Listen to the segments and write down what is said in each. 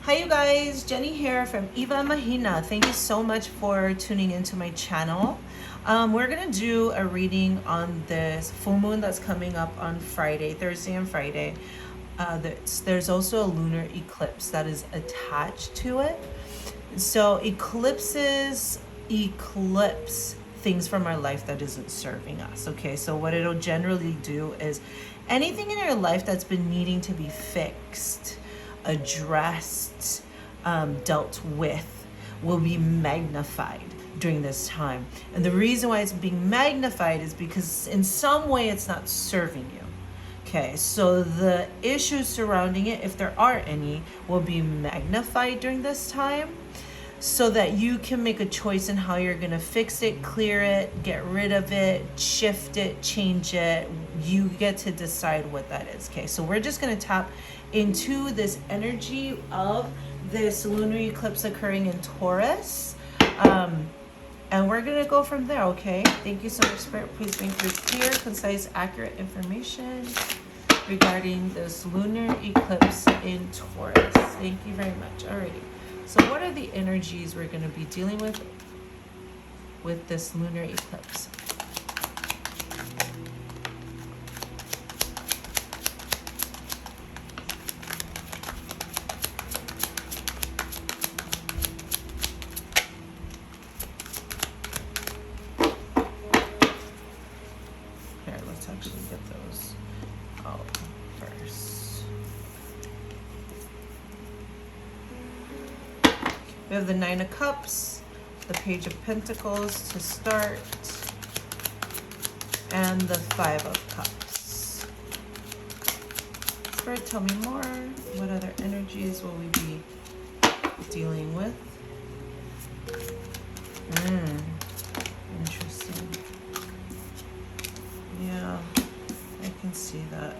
Hi you guys, Jenny here from Eva Mahina. Thank you so much for tuning into my channel. We're gonna do a reading on this full moon that's coming up on Friday, Thursday and Friday. There's also a lunar eclipse that is attached to it. So eclipses eclipse things from our life that isn't serving us. Okay, so what it'll generally do is anything in your life that's been needing to be fixed, addressed, dealt with will be magnified during this time. And the reason why it's being magnified is because in some way it's not serving you. Okay, so the issues surrounding it, if there are any, will be magnified during this time so that you can make a choice in how you're going to fix it, clear it, get rid of it, shift it, change it. You get to decide what that is. Okay, so we're just going to tap into this energy of this lunar eclipse occurring in Taurus. And we're going to go from there, okay? Thank you so much, Spirit. Please bring through clear, concise, accurate information regarding this lunar eclipse in Taurus. Thank you very much. Alrighty. So what are the energies we're going to be dealing with this lunar eclipse? Here, let's actually get those out first. We have the Nine of Cups, the Page of Pentacles to start, and the Five of Cups. Spirit, tell me more. What other energies will we be dealing with? Interesting. Yeah, I can see that.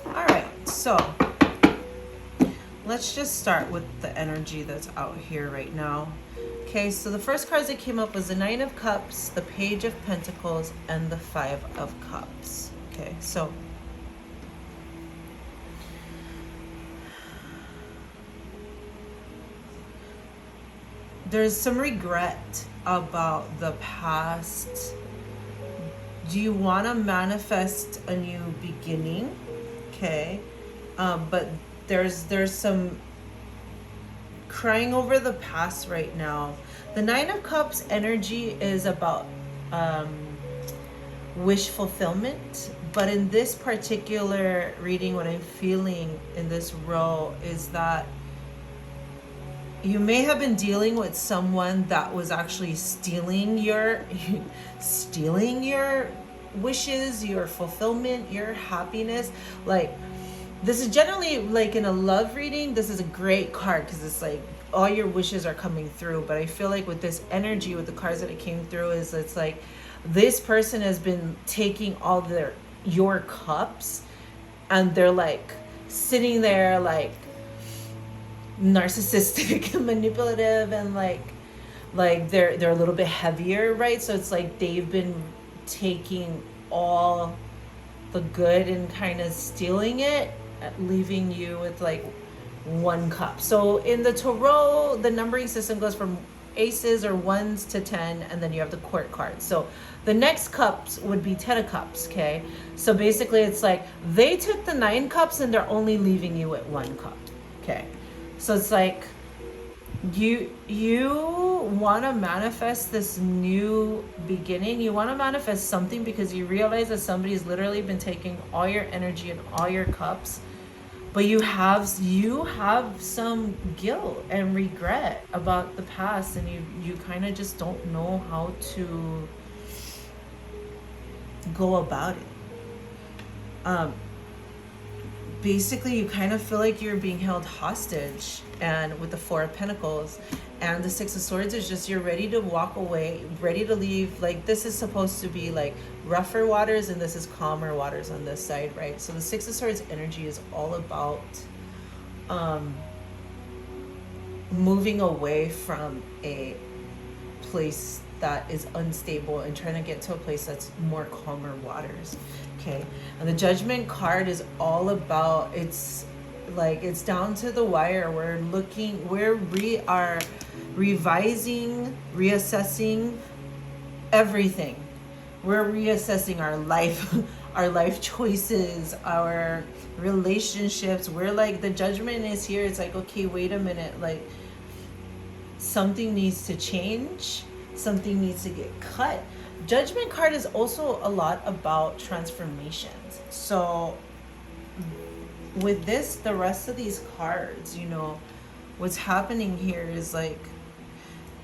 All right, so let's just start with the energy that's out here right now. Okay, so the first cards that came up was the Nine of Cups, the Page of Pentacles, and the Five of Cups. Okay, so there's some regret about the past. Do you want to manifest a new beginning? Okay, but there's some crying over the past right now. The Nine of Cups energy is about wish fulfillment, but in this particular reading, what I'm feeling in this row is that you may have been dealing with someone that was actually stealing your wishes, your fulfillment, your happiness. Like, this is generally like in a love reading, this is a great card because it's like all your wishes are coming through. But I feel like with this energy, with the cards that it came through, is it's like this person has been taking all your cups, and they're like sitting there like narcissistic and manipulative, and like they're a little bit heavier, right? So it's like they've been taking all the good and kind of stealing it, leaving you with like one cup. So in the tarot, the numbering system goes from aces or ones to 10, and then you have the court cards. So the next cups would be 10 of cups. Okay, so basically it's like they took the 9 cups and they're only leaving you with 1 cup. Okay, so it's like you want to manifest this new beginning. You want to manifest something because you realize that somebody's literally been taking all your energy and all your cups, but you have some guilt and regret about the past, and you kind of just don't know how to go about it. Basically, you kind of feel like you're being held hostage, and with the Four of Pentacles and the Six of Swords is just you're ready to walk away, ready to leave. Like, this is supposed to be like rougher waters, and this is calmer waters on this side, right? So the Six of Swords energy is all about moving away from a place that is unstable and trying to get to a place that's more calmer waters. Okay, and the Judgment card is all about, it's Like, it's down to the wire. We are revising, reassessing everything. We're reassessing our life, our life choices, our relationships. We're like, the judgment is here. It's like, okay, wait a minute. Like, something needs to change. Something needs to get cut. Judgment card is also a lot about transformations. So with this, the rest of these cards, you know, what's happening here is like,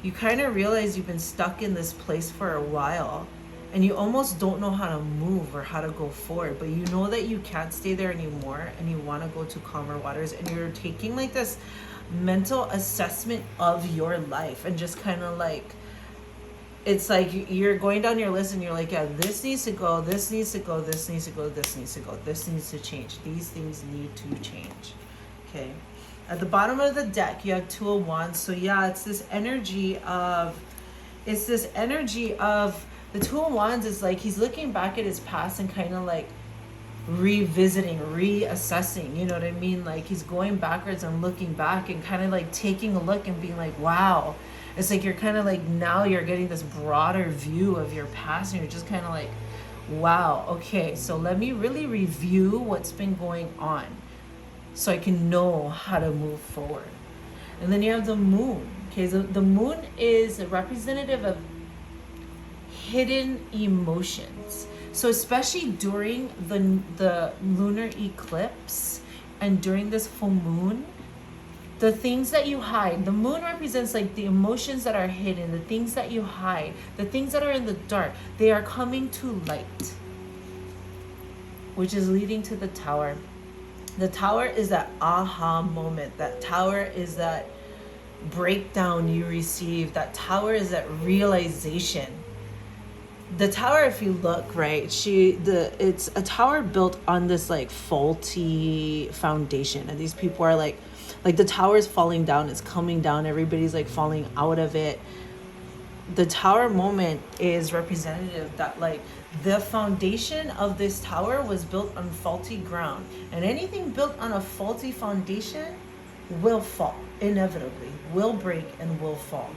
you kind of realize you've been stuck in this place for a while and you almost don't know how to move or how to go forward, but you know that you can't stay there anymore and you want to go to calmer waters, and you're taking like this mental assessment of your life and just kind of like, it's like you're going down your list and you're like, yeah, this needs to go, this needs to go, this needs to go, this needs to go, this needs to change, these things need to change. Okay, at the bottom of the deck you have Two of Wands. So yeah, it's this energy of the Two of Wands is like, he's looking back at his past and kind of like revisiting, reassessing, you know what I mean? Like, he's going backwards and looking back and kind of like taking a look and being like, wow. It's like you're kind of like, now you're getting this broader view of your past and you're just kind of like, wow, okay, so let me really review what's been going on so I can know how to move forward. And then you have the Moon. Okay, so the Moon is a representative of hidden emotions. So especially during the lunar eclipse and during this full moon, the things that you hide, the moon represents like the emotions that are hidden, the things that you hide, the things that are in the dark, they are coming to light, which is leading to the Tower. The Tower is that aha moment. That Tower is that breakdown you receive. That Tower is that realization. The Tower, if you look, right, it's a tower built on this like faulty foundation, and these people are like the tower is falling down, it's coming down, everybody's like falling out of it. The Tower moment is representative that like the foundation of this tower was built on faulty ground, and anything built on a faulty foundation will fall, inevitably will break and will fall.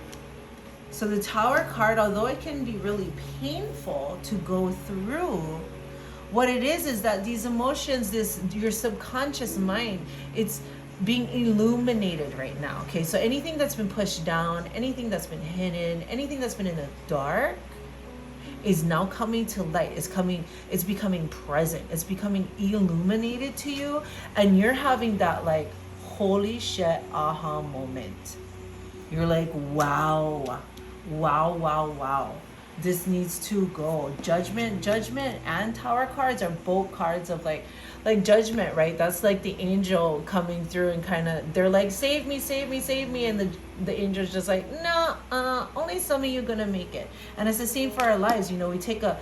So the Tower card, although it can be really painful to go through, what it is that these emotions, your subconscious mind, it's being illuminated right now. Okay, so anything that's been pushed down, anything that's been hidden, anything that's been in the dark is now coming to light. It's becoming present. It's becoming illuminated to you, and you're having that like, holy shit, aha moment. You're like, wow. This needs to go. Judgment and Tower cards are both cards of like judgment, right? That's like the angel coming through and kind of, they're like, save me, and the angel's just like, no, only some of you gonna make it. And it's the same for our lives. You know, we take a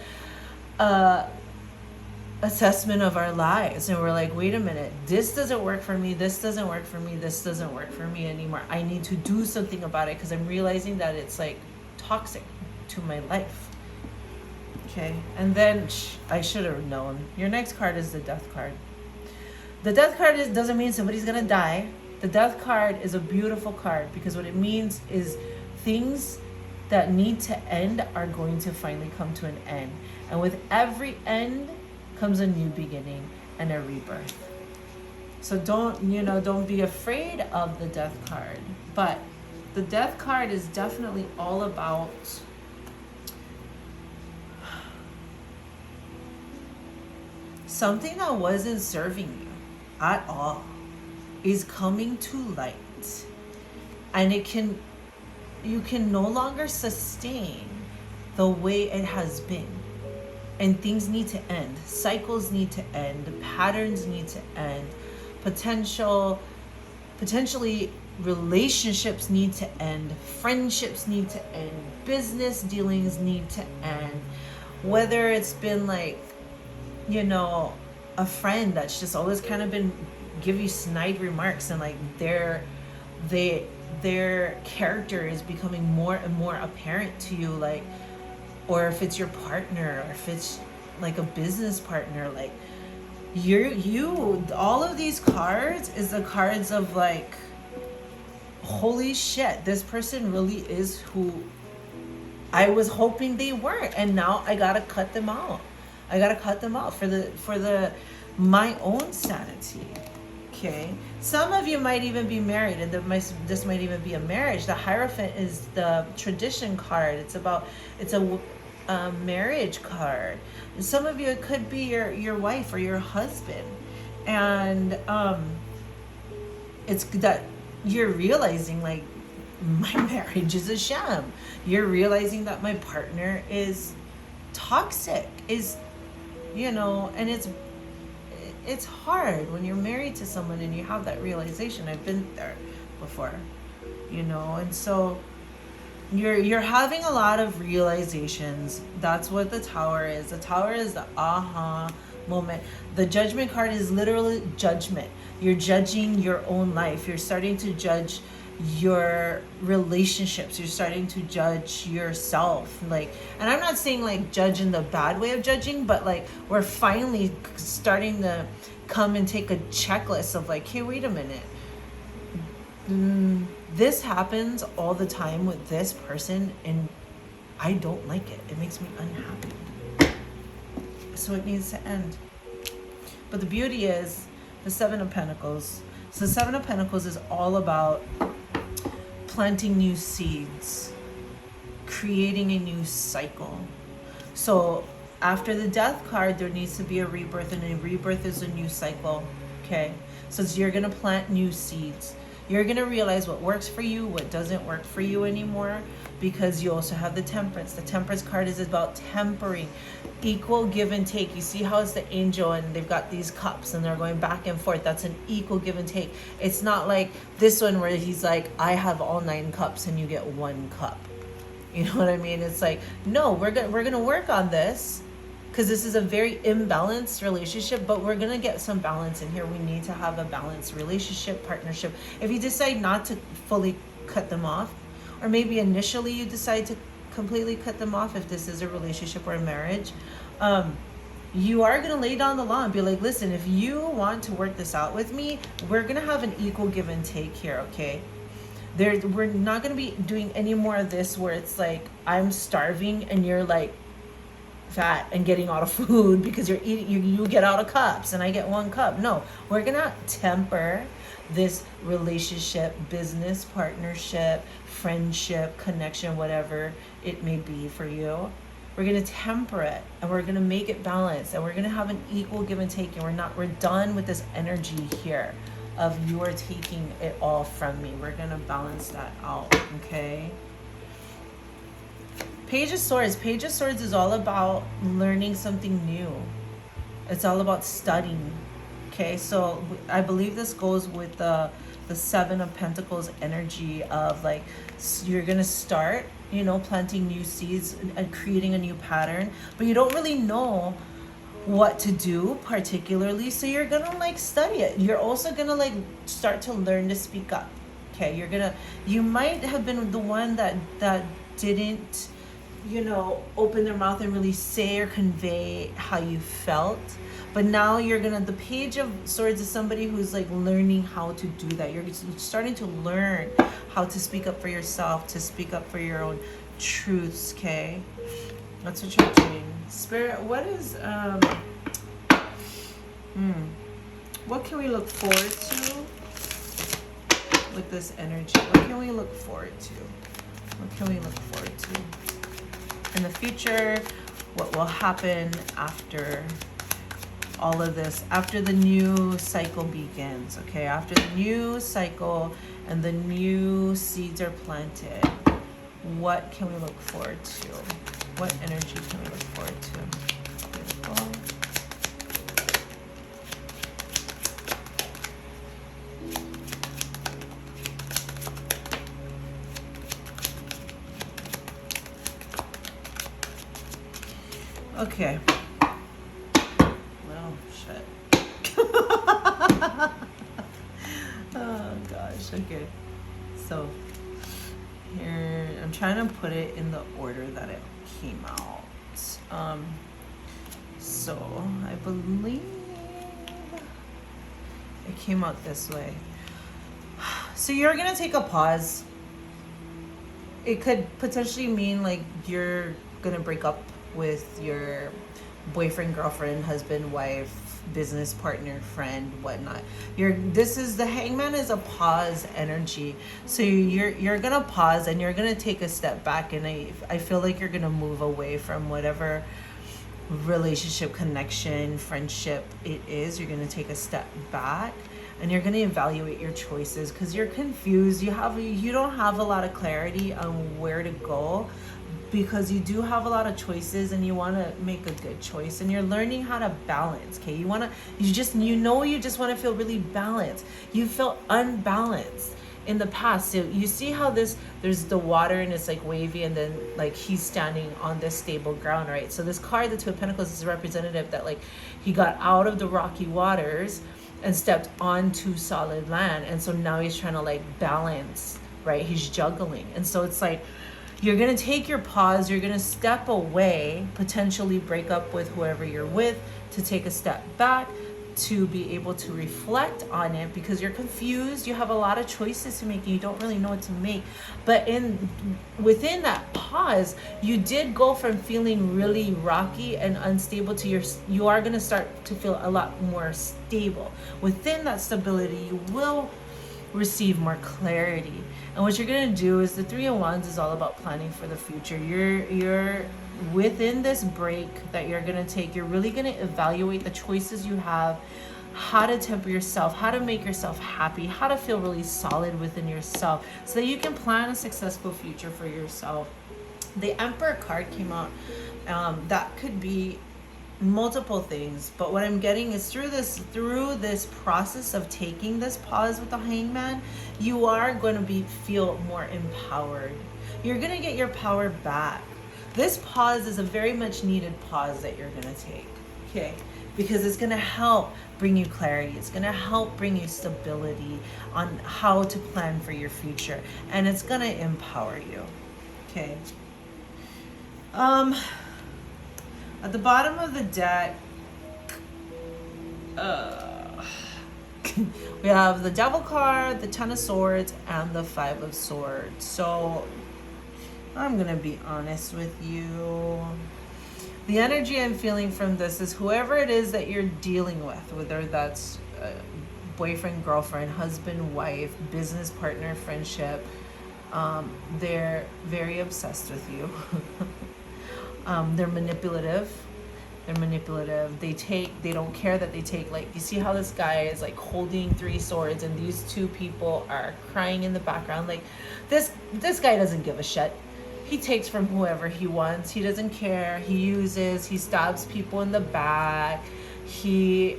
assessment of our lives and we're like, wait a minute, this doesn't work for me, this doesn't work for me, this doesn't work for me anymore. I need to do something about it because I'm realizing that it's like toxic to my life. Okay, and then I should have known. Your next card is the Death card. The Death card doesn't mean somebody's gonna die. The Death card is a beautiful card because what it means is things that need to end are going to finally come to an end, and with every end comes a new beginning and a rebirth. So don't be afraid of the Death card. But the Death card is definitely all about something that wasn't serving you at all is coming to light, and you can no longer sustain the way it has been. And things need to end. Cycles need to end. Patterns need to end. Potentially relationships need to end. Friendships need to end. Business dealings need to end. Whether it's been like, a friend that's just always kind of been give you snide remarks, and like their character is becoming more and more apparent to you, like, or if it's your partner, or if it's like a business partner, like all of these cards is the cards of like, holy shit, this person really is who I was hoping they weren't, and now I gotta cut them out. I gotta cut them out for the my own sanity. Okay, some of you might even be married, and this might even be a marriage. The Hierophant is the tradition card. It's a marriage card. And some of you, it could be your wife or your husband, and it's that you're realizing like, my marriage is a sham. You're realizing that my partner is toxic, and it's hard when you're married to someone and you have that realization. I've been there before, and so you're having a lot of realizations. That's what the Tower is. The Tower is the aha moment. The Judgment card is literally judgment. You're judging your own life. You're starting to judge your relationships. You're starting to judge yourself. Like, and I'm not saying like judge in the bad way of judging, but like we're finally starting to come and take a checklist of like, hey, wait a minute. This happens all the time with this person, and I don't like it. It makes me unhappy. So it needs to end. But the beauty is the Seven of Pentacles. So the Seven of Pentacles is all about planting new seeds, creating a new cycle. So after the Death card, there needs to be a rebirth, and a rebirth is a new cycle. Okay, so you're gonna plant new seeds. You're gonna realize what works for you, what doesn't work for you anymore, because you also have the Temperance. The Temperance card is about tempering, equal give and take. You see how it's the angel and they've got these cups and they're going back and forth. That's an equal give and take. It's not like this one where he's like, I have all 9 cups and you get 1 cup. You know what I mean? It's like, no, we're gonna work on this, because this is a very imbalanced relationship, but we're gonna get some balance in here. We need to have a balanced relationship, partnership. If you decide not to fully cut them off, or maybe initially you decide to completely cut them off, if this is a relationship or a marriage, you are gonna lay down the law and be like, listen, if you want to work this out with me, we're gonna have an equal give and take here, okay? We're not gonna be doing any more of this where it's like, I'm starving and you're like, fat and getting out of food because you're eating, you get out of cups and I get 1 cup. No, we're gonna temper this relationship, business, partnership, friendship, connection, whatever it may be for you. We're gonna temper it and we're gonna make it balanced, and we're gonna have an equal give and take, and we're done with this energy here of you are taking it all from me. We're gonna balance that out, okay? Page of Swords. Page of Swords is all about learning something new. It's all about studying. Okay, so I believe this goes with the Seven of Pentacles energy of like, you're gonna start, planting new seeds and creating a new pattern, but you don't really know what to do particularly, so you're gonna like study it. You're also gonna like start to learn to speak up. Okay, you might have been the one that didn't open their mouth and really say or convey how you felt. But now the Page of Swords is somebody who's like learning how to do that. You're starting to learn how to speak up for yourself, to speak up for your own truths, okay? That's what you're doing. Spirit, what is, what can we look forward to with this energy? What can we look forward to? What can we look forward to? In the future, what will happen after all of this, after the new cycle begins, okay? After the new cycle and the new seeds are planted, what can we look forward to? What energy can we look forward to? Beautiful. Okay. Well, shit. Oh gosh. Okay. So here, I'm trying to put it in the order that it came out. So I believe It came out this way. So you're gonna take a pause. It could potentially mean like you're gonna break up with your boyfriend, girlfriend, husband, wife, business partner, friend, whatnot. This is the hangman is a pause energy. So you're gonna pause and you're gonna take a step back, and I feel like you're gonna move away from whatever relationship, connection, friendship it is. You're gonna take a step back and you're going to evaluate your choices because you're confused. You don't have a lot of clarity on where to go, because you do have a lot of choices and you want to make a good choice, and you're learning how to balance. Okay, you just want to feel really balanced. You felt unbalanced in the past. So you see how there's the water and it's like wavy, and then like he's standing on this stable ground, right? So this card, the Two of Pentacles, is a representative that like he got out of the rocky waters and stepped onto solid land, and so now he's trying to like balance, right? He's juggling. And so it's like you're gonna take your pause, you're gonna step away, potentially break up with whoever you're with, to take a step back, to be able to reflect on it, because you're confused. You have a lot of choices to make and you don't really know what to make. But within that pause, you did go from feeling really rocky and unstable to you are going to start to feel a lot more stable. Within that stability, you will receive more clarity. And what you're going to do is the Three of Wands is all about planning for the future. You're within this break that you're going to take, you're really going to evaluate the choices you have, how to temper yourself, how to make yourself happy, how to feel really solid within yourself so that you can plan a successful future for yourself. The Emperor card came out. That could be multiple things, but what I'm getting is through this process of taking this pause with the Hangman, you are going to feel more empowered. You're going to get your power back. This pause is a very much needed pause that you're going to take, okay? Because it's going to help bring you clarity. It's going to help bring you stability on how to plan for your future, and it's going to empower you, okay? At the bottom of the deck, we have the Devil card, the Ten of Swords, and the Five of Swords. So I'm gonna be honest with you. The energy I'm feeling from this is whoever it is that you're dealing with, whether that's boyfriend, girlfriend, husband, wife, business partner, friendship, they're very obsessed with you. They're manipulative. They don't care that they take, like, you see how this guy is like holding three swords and these two people are crying in the background. Like this guy doesn't give a shit. He takes from whoever he wants. He doesn't care. He stabs people in the back. He,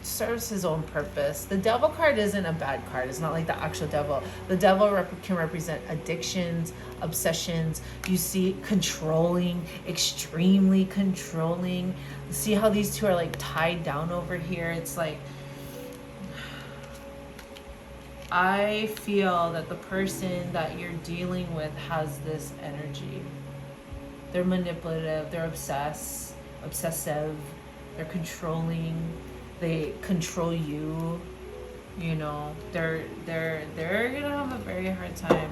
serves his own purpose. The Devil card isn't a bad card. It's not like the actual devil. The devil can represent addictions, obsessions. You see controlling, extremely controlling. See how these two are like tied down over here? It's like, I feel that the person that you're dealing with has this energy. They're manipulative, they're obsessive, they're controlling. They control you, they're gonna have a very hard time.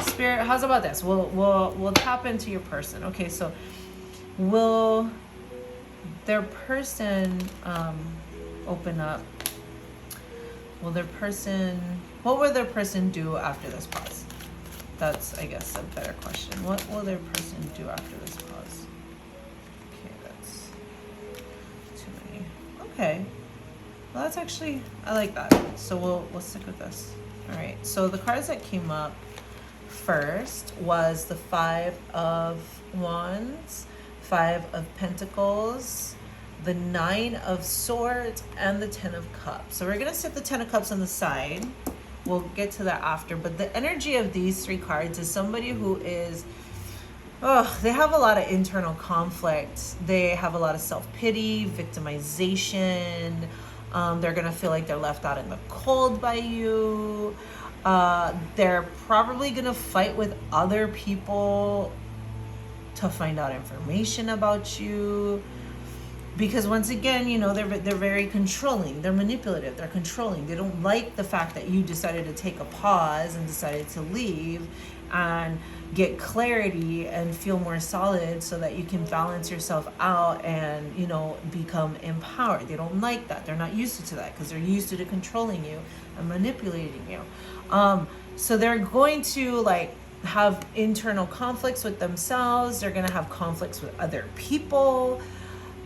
Spirit, how's about this? We'll tap into your person. Okay, so will their person open up? What will their person do after this pause? That's, I guess, a better question. What will their person do after this pause? Okay, that's too many. Okay. Well, that's actually, I like that. So we'll stick with this. All right. So the cards that came up first was the Five of Wands, Five of Pentacles, the Nine of Swords, and the Ten of Cups. So we're gonna set the Ten of Cups on the side. We'll get to that after. But the energy of these three cards is somebody who is, they have a lot of internal conflict. They have a lot of self-pity, victimization. They're gonna feel like they're left out in the cold by you. They're probably gonna fight with other people to find out information about you. Because once again, you know, they're very controlling, they're manipulative, they're controlling. They don't like the fact that you decided to take a pause and decided to leave and get clarity and feel more solid so that you can balance yourself out and, you know, become empowered. They don't like that. They're not used to that because they're used to controlling you and manipulating you. So they're going to like have internal conflicts with themselves. They're going to have conflicts with other people.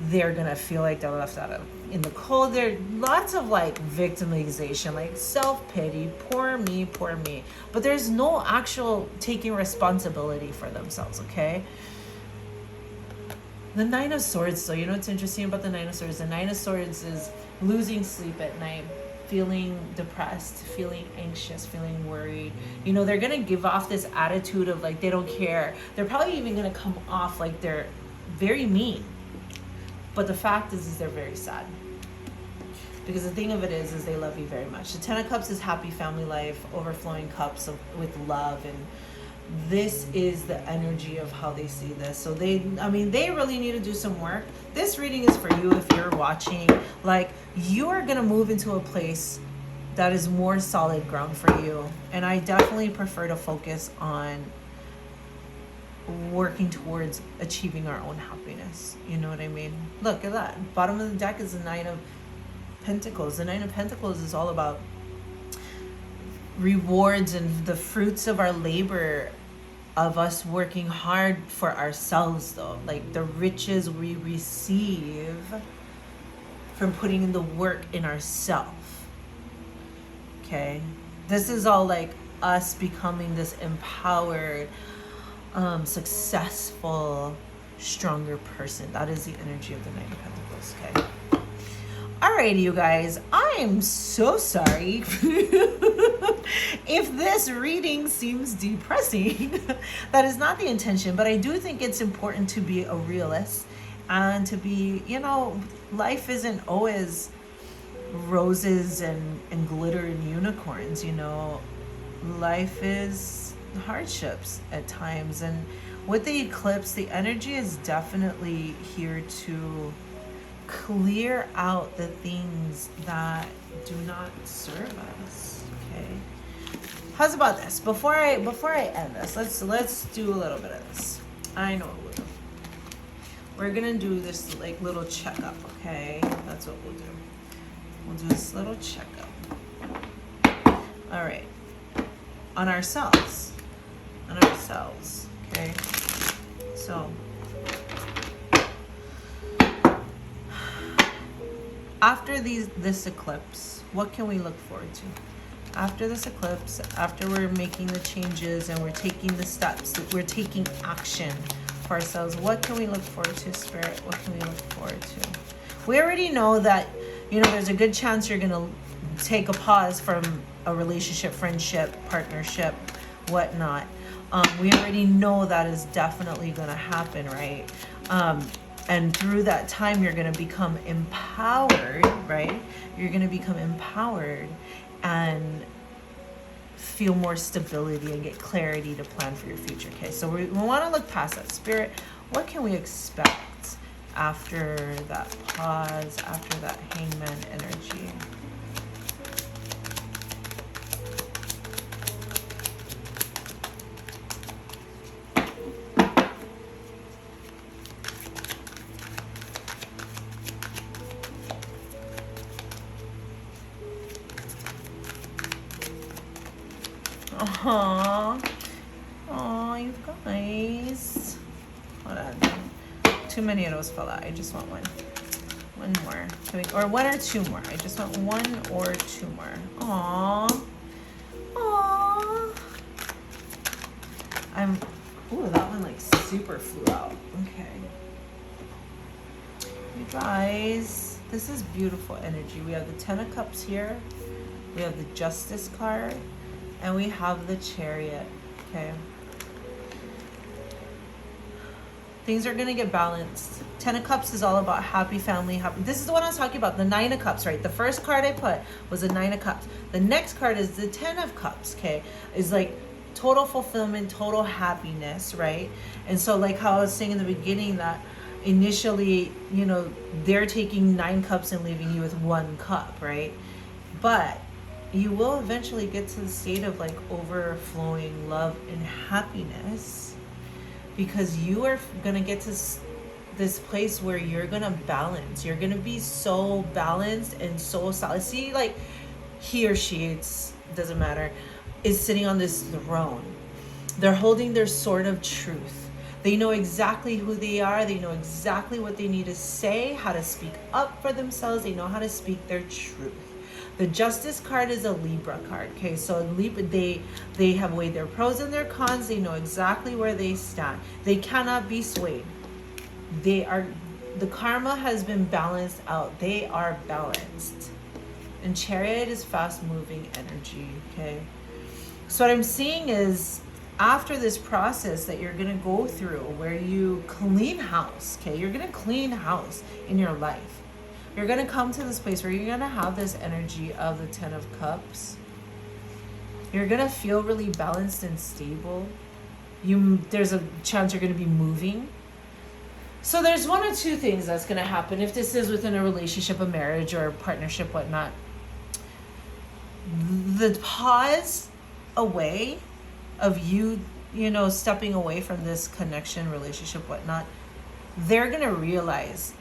They're gonna feel like they're left out of in the cold. There lots of like victimization, like self-pity, poor me, poor me. But there's no actual taking responsibility for themselves, okay? The Nine of Swords, so you know what's interesting about the Nine of Swords? The Nine of Swords is losing sleep at night, feeling depressed, feeling anxious, feeling worried. You know, they're gonna give off this attitude of like they don't care. They're probably even gonna come off like they're very mean. But the fact is they're very sad. Because the thing of it is they love you very much. The Ten of Cups is happy family life, overflowing cups with love. And this is the energy of how they see this. So they really need to do some work. This reading is for you if you're watching. Like, you are going to move into a place that is more solid ground for you. And I definitely prefer to focus on working towards achieving our own happiness. You know what I mean? Look at that. Bottom of the deck is the Nine of Pentacles. The Nine of Pentacles is all about rewards and the fruits of our labor, of us working hard for ourselves, though. Like the riches we receive from putting in the work in ourselves. Okay? This is all like us becoming this empowered, successful, stronger person. That is the energy of the Nine of Pentacles. Okay. Alrighty, you guys. I am so sorry if this reading seems depressing. That is not the intention, but I do think it's important to be a realist and to be, you know, life isn't always roses and glitter and unicorns, you know. Life is hardships at times, and with the eclipse, the energy is definitely here to clear out the things that do not serve us. Okay, how's about this? Before I end this, let's do a little bit of this. I know what we'll do. We're gonna do this like little checkup. Okay, that's what we'll do. We'll do this little checkup. All right, on ourselves. Okay, so after this eclipse, what can we look forward to? After this eclipse, after we're making the changes and we're taking the steps, that we're taking action for ourselves, what can we look forward to, Spirit? What can we look forward to? We already know that, you know, there's a good chance you're gonna take a pause from a relationship, friendship, partnership, whatnot. We already know that is definitely going to happen, right? And through that time, you're going to become empowered, right? You're going to become empowered and feel more stability and get clarity to plan for your future. Okay, so we want to look past that. Spirit, what can we expect after that pause, after that Hangman energy? Aww, you guys. Hold on. Too many of those fell out. I just want one. One more. Or one or two more. I just want one or two more. Aww. Ooh, that one like super flew out. Okay. You guys, this is beautiful energy. We have the Ten of Cups here. We have the Justice card. And we have the Chariot, okay? Things are gonna get balanced. Ten of Cups is all about happy family, happy. This is the one I was talking about, the Nine of Cups, right? The first card I put was the Nine of Cups. The next card is the Ten of Cups, okay? It's like total fulfillment, total happiness, right? And so like how I was saying in the beginning that, initially, you know, they're taking 9 cups and leaving you with 1 cup, right? But you will eventually get to the state of like overflowing love and happiness, because you are going to get to this place where you're going to balance. You're going to be so balanced and so solid. See, like he or she, it doesn't matter, is sitting on this throne. They're holding their sword of truth. They know exactly who they are. They know exactly what they need to say, how to speak up for themselves. They know how to speak their truth. The Justice card is a Libra card. Okay, so Libra, they have weighed their pros and their cons. They know exactly where they stand. They cannot be swayed. The karma has been balanced out. They are balanced. And Chariot is fast moving energy. Okay, so what I'm seeing is, after this process that you're going to go through where you clean house, okay, you're going to clean house in your life. You're going to come to this place where you're going to have this energy of the 10 of Cups. You're going to feel really balanced and stable. There's a chance you're going to be moving. So there's one or two things that's going to happen if this is within a relationship, a marriage, or a partnership, whatnot. The pause away of you know, stepping away from this connection, relationship, whatnot, they're going to realize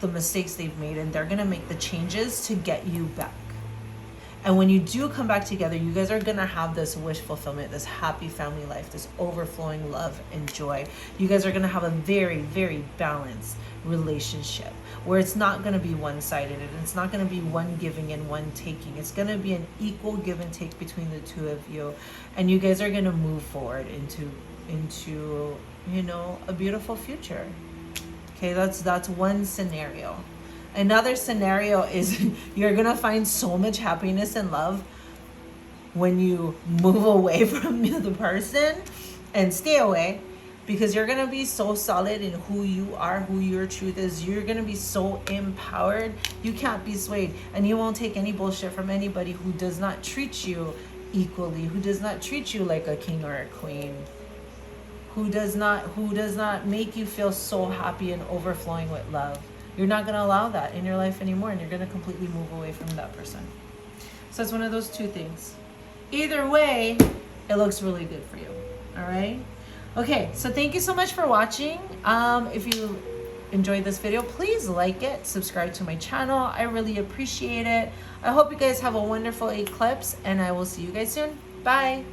the mistakes they've made, and they're going to make the changes to get you back. And when you do come back together, you guys are going to have this wish fulfillment, this happy family life, this overflowing love and joy. You guys are going to have a very, very balanced relationship where it's not going to be one-sided, and it's not going to be one giving and one taking. It's going to be an equal give and take between the two of you, and you guys are going to move forward into you know, a beautiful future. Okay, that's one scenario. Another scenario is you're going to find so much happiness and love when you move away from the person and stay away, because you're going to be so solid in who you are, who your truth is. You're going to be so empowered. You can't be swayed, and you won't take any bullshit from anybody who does not treat you equally, who does not treat you like a king or a queen, who does not make you feel so happy and overflowing with love. You're not going to allow that in your life anymore, and you're going to completely move away from that person. So it's one of those two things. Either way, it looks really good for you. All right? Okay, so thank you so much for watching. If you enjoyed this video, please like it, subscribe to my channel. I really appreciate it. I hope you guys have a wonderful eclipse, and I will see you guys soon. Bye.